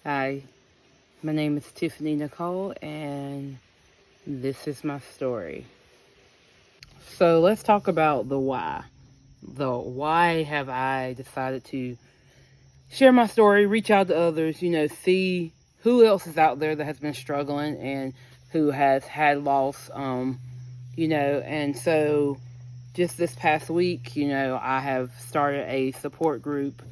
Hi, my name is Tiffany Nicole, and this is my story. So let's talk about the why. The why have I decided to share my story, reach out to others, see who else is out there that has been struggling and who has had loss, and so just this past week, I have started a support group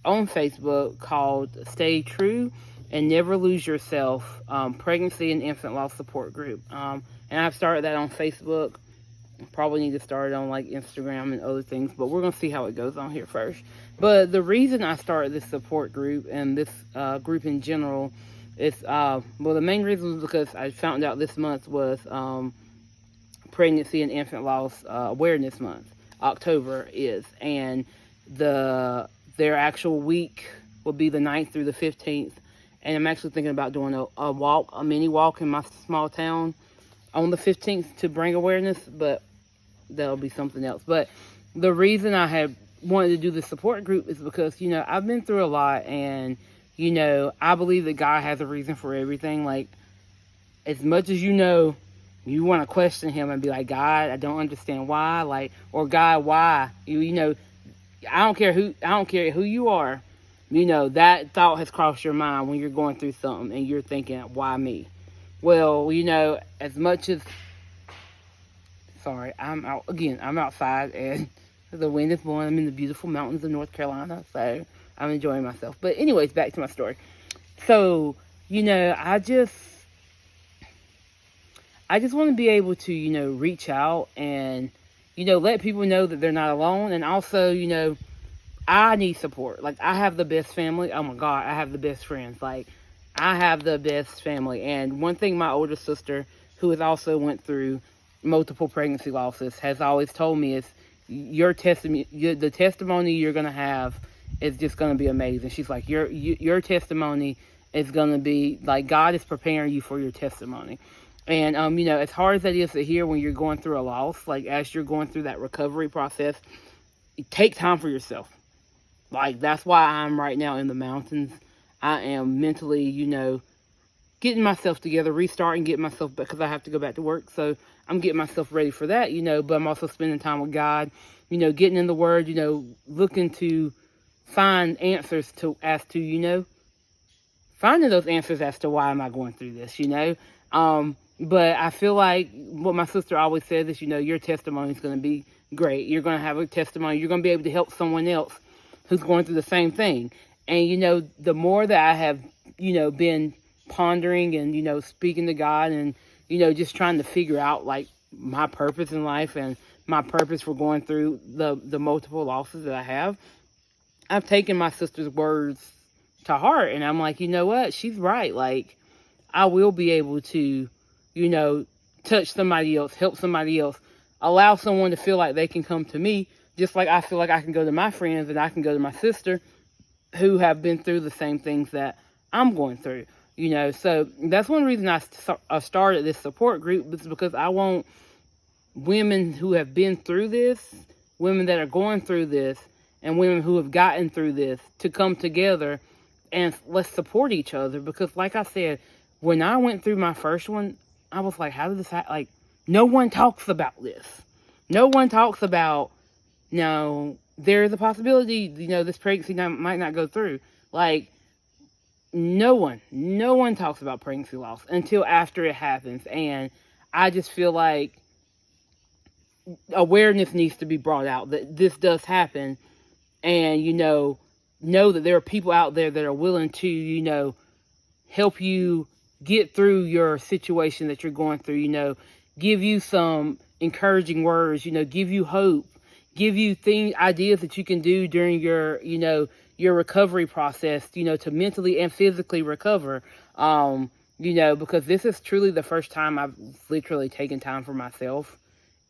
on Facebook called Stay True and Never Lose Yourself, Pregnancy and Infant Loss Support Group. And I've started that on Facebook. Probably need to start it on like Instagram and other things, but we're going to see how it goes on here first. But the reason I started this support group and this group in general is, the main reason was because I found out this month was Pregnancy and Infant Loss Awareness Month. October is, and their actual week will be the 9th through the 15th. And I'm actually thinking about doing a mini walk in my small town on the 15th to bring awareness, but that'll be something else. But the reason I have wanted to do the support group is because, I've been through a lot, and, I believe that God has a reason for everything. Like, as much as you want to question him and be like, God, I don't understand why, or God, why? I don't care who you are. That thought has crossed your mind when you're going through something and you're thinking, why me? Well, as much as, sorry, I'm outside and the wind is blowing. I'm in the beautiful mountains of North Carolina, so I'm enjoying myself. But anyways, back to my story. So, I just want to be able to, reach out and, let people know that they're not alone. And also, I need support. Like, I have the best family. Oh my God, I have the best friends. Like, I have the best family. And one thing my older sister, who has also went through multiple pregnancy losses, has always told me is the testimony you're going to have is just going to be amazing. She's like, your testimony is going to be, like, God is preparing you for your testimony. And, as hard as that is to hear when you're going through a loss, like, as you're going through that recovery process, take time for yourself. Like, that's why I'm right now in the mountains. I am mentally, getting myself together, restarting, getting myself, because I have to go back to work. So I'm getting myself ready for that, but I'm also spending time with God, getting in the Word, looking to find answers finding those answers as to why am I going through this, But I feel like what my sister always says is, your testimony is going to be great. You're going to have a testimony. You're going to be able to help someone else who's going through the same thing. And, the more that I have, been pondering and, speaking to God and, just trying to figure out, like, my purpose in life and my purpose for going through the multiple losses that I have, I've taken my sister's words to heart. And I'm like, you know what? She's right. Like, I will be able to, touch somebody else, help somebody else, allow someone to feel like they can come to me, just like I feel like I can go to my friends and I can go to my sister who have been through the same things that I'm going through, So that's one reason I started this support group, is because I want women who have been through this, women that are going through this, and women who have gotten through this to come together and let's support each other. Because like I said, when I went through my first one, I was like, how did this happen? Like, no one talks about this. No one talks about, there's a possibility, this pregnancy might not go through. Like, no one talks about pregnancy loss until after it happens. And I just feel like awareness needs to be brought out that this does happen. And, know that there are people out there that are willing to, help you get through your situation that you're going through, give you some encouraging words, give you hope, give you ideas that you can do during your, your recovery process, to mentally and physically recover, because this is truly the first time I've literally taken time for myself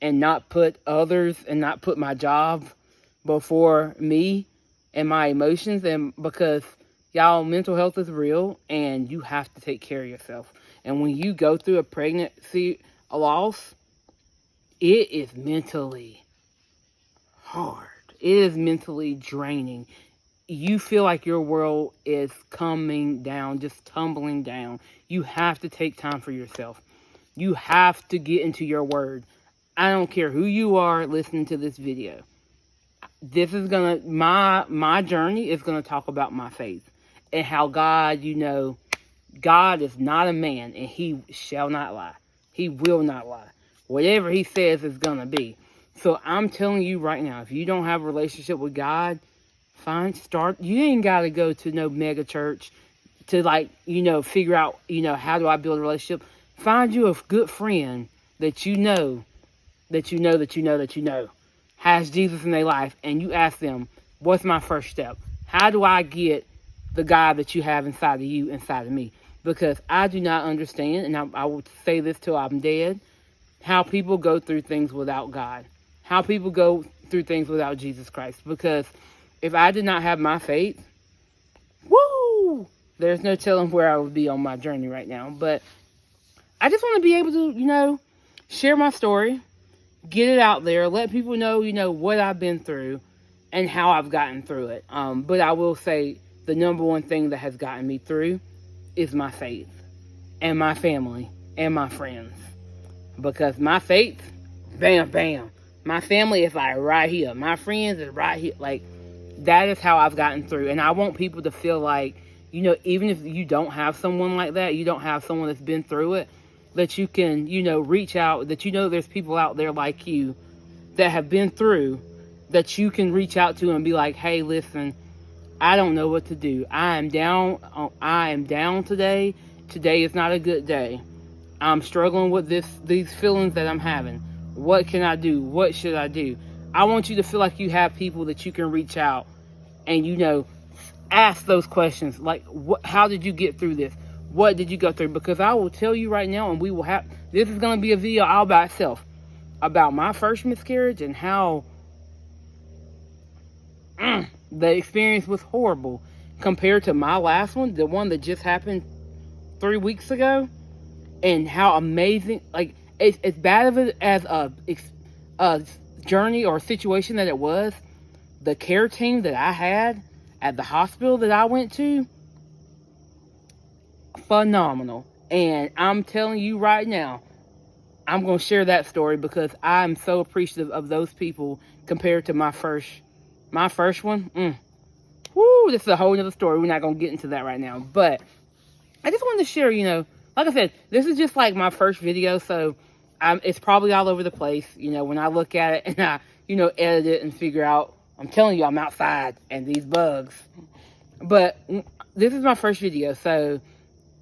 and not put others and not put my job before me and my emotions. And because y'all, mental health is real and you have to take care of yourself. And when you go through a pregnancy loss, it is mentally hard. It is mentally draining. you feel like your world is coming down, just tumbling down, you have to take time for yourself. You have to get into your word. I don't care who you are listening to this video. This is gonna my journey is gonna talk about my faith and how God, God is not a man and he shall not lie. He will not lie. Whatever he says is gonna be. So I'm telling you right now, if you don't have a relationship with God, start. You ain't gotta go to no mega church to figure out, how do I build a relationship. Find you a good friend that you know has Jesus in their life, and you ask them, what's my first step? How do I get the God that you have inside of you, inside of me? Because I do not understand, and I will say this till I'm dead, how people go through things without God. How people go through things without Jesus Christ. Because if I did not have my faith, there's no telling where I would be on my journey right now. But I just want to be able to, share my story, get it out there, let people know, what I've been through and how I've gotten through it. But I will say the number one thing that has gotten me through is my faith and my family and my friends. Because my faith, bam, bam. My family is like right here. My friends is right here. Like, that is how I've gotten through. And I want people to feel like, even if you don't have someone like that, you don't have someone that's been through it, that you can, reach out, that there's people out there like you that have been through, that you can reach out to and be like, hey, listen, I don't know what to do. I am down today. Today is not a good day. I'm struggling with these feelings that I'm having. What can I do? What should I do? I want you to feel like you have people that you can reach out and, ask those questions. Like, how did you get through this? What did you go through? Because I will tell you right now, and this is going to be a video all by itself about my first miscarriage and how the experience was horrible compared to my last one, the one that just happened 3 weeks ago, and how amazing, like, it's as bad of it as a journey or situation that it was. The care team that I had at the hospital that I went to, phenomenal. And I'm telling you right now, I'm going to share that story because I'm so appreciative of those people compared to my first one. This is a whole other story. We're not going to get into that right now. But I just wanted to share, like I said, this is just like my first video. So it's probably all over the place, when I look at it and I, edit it and figure out, I'm telling you, I'm outside and these bugs. But this is my first video. So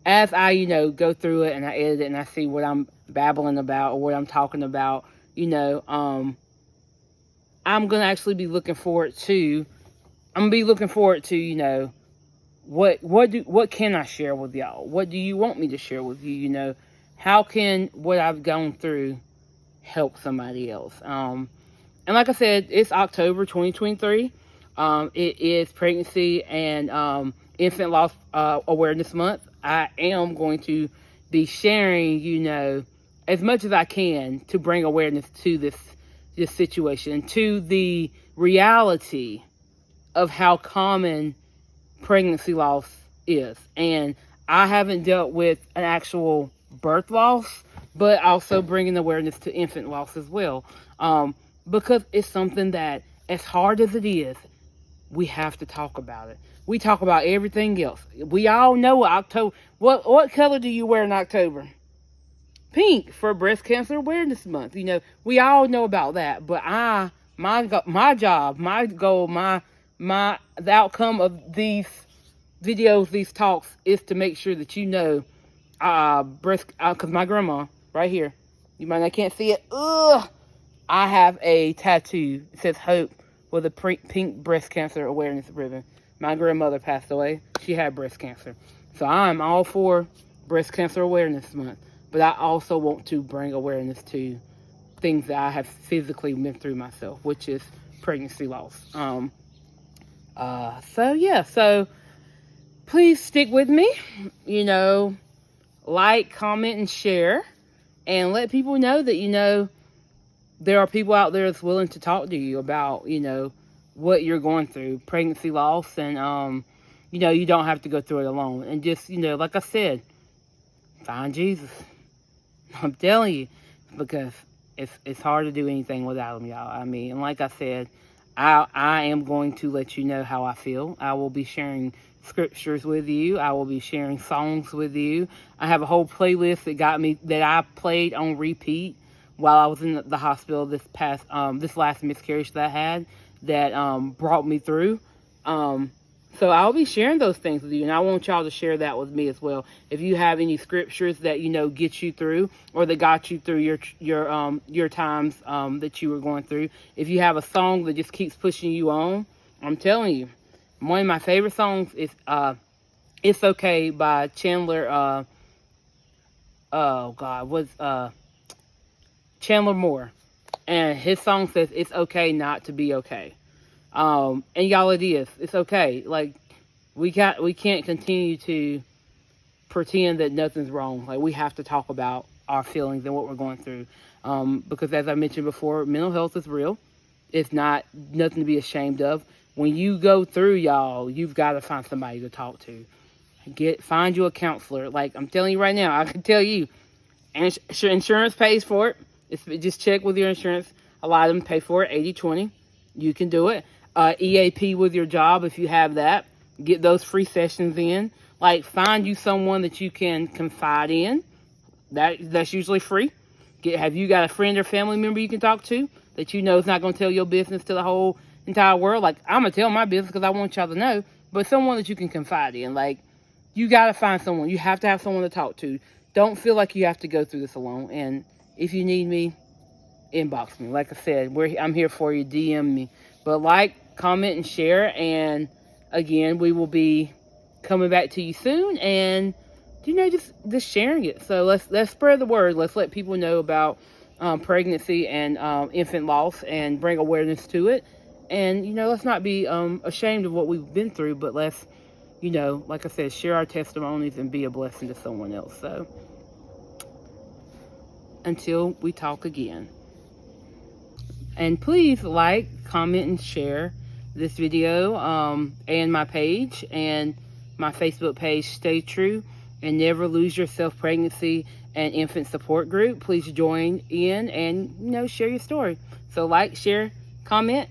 as I, go through it and I edit it and I see what I'm babbling about or what I'm talking about, I'm going to actually be looking forward to, what can I share with y'all? What do you want me to share with you? How can what I've gone through help somebody else? And like I said, it's October 2023. It is Pregnancy and Infant Loss Awareness Month. I am going to be sharing, as much as I can to bring awareness to this situation, to the reality of how common pregnancy loss is. And I haven't dealt with an actual birth loss, but also bringing awareness to infant loss as well. Because it's something that, as hard as it is, we have to talk about it. We talk about everything else. We all know October. What color do you wear in October? Pink for Breast Cancer Awareness Month. We all know about that. But my job, my goal, the outcome of these videos, these talks, is to make sure that because my grandma, right here, you might not can't see it. I have a tattoo. It says Hope with a pink breast cancer awareness ribbon. My grandmother passed away. She had breast cancer. So I'm all for Breast Cancer Awareness Month. But I also want to bring awareness to things that I have physically been through myself, which is pregnancy loss. So please stick with me. Like, comment, and share. And let people know that, there are people out there that's willing to talk to you about, what you're going through, pregnancy loss, and you don't have to go through it alone. And just, like I said, find Jesus. I'm telling you, because it's hard to do anything without him, y'all. I mean, and like I said, I am going to let you know how I feel. I will be sharing scriptures with you. I will be sharing songs with you. I have a whole playlist that I played on repeat while I was in the hospital this last miscarriage that I had, that brought me through. So I'll be sharing those things with you, and I want y'all to share that with me as well. If you have any scriptures that get you through, or that got you through your times that you were going through. If you have a song that just keeps pushing you on, I'm telling you, one of my favorite songs is "It's Okay" by Chandler. Chandler Moore, and his song says it's okay not to be okay. And y'all, it's okay. Like, we can't continue to pretend that nothing's wrong. Like, we have to talk about our feelings and what we're going through. Because as I mentioned before, mental health is real. It's not nothing to be ashamed of. When you go through, y'all, you've got to find somebody to talk to. Find you a counselor. Like, I'm telling you right now, I can tell you, insurance pays for it. Just check with your insurance. A lot of them pay for it, 80/20. You can do it. EAP with your job, if you have that. Get those free sessions in. Like, find you someone that you can confide in. That's usually free. Have you got a friend or family member you can talk to that is not going to tell your business to the whole entire world? Like, I'm going to tell my business because I want y'all to know. But someone that you can confide in. Like, you got to find someone. You have to have someone to talk to. Don't feel like you have to go through this alone. And if you need me, inbox me. Like I said, I'm here for you. DM me. But comment, and share. And again, we will be coming back to you soon, and just sharing it. So let's spread the word. Let's let people know about pregnancy and infant loss, and bring awareness to it. And let's not be ashamed of what we've been through, but let's like I said, share our testimonies and be a blessing to someone else. So until we talk again. And please comment, and share this video, and my page, and my Facebook page, Stay True and Never Lose Yourself Pregnancy and Infant Support Group. Please join in and, share your story. So share, comment,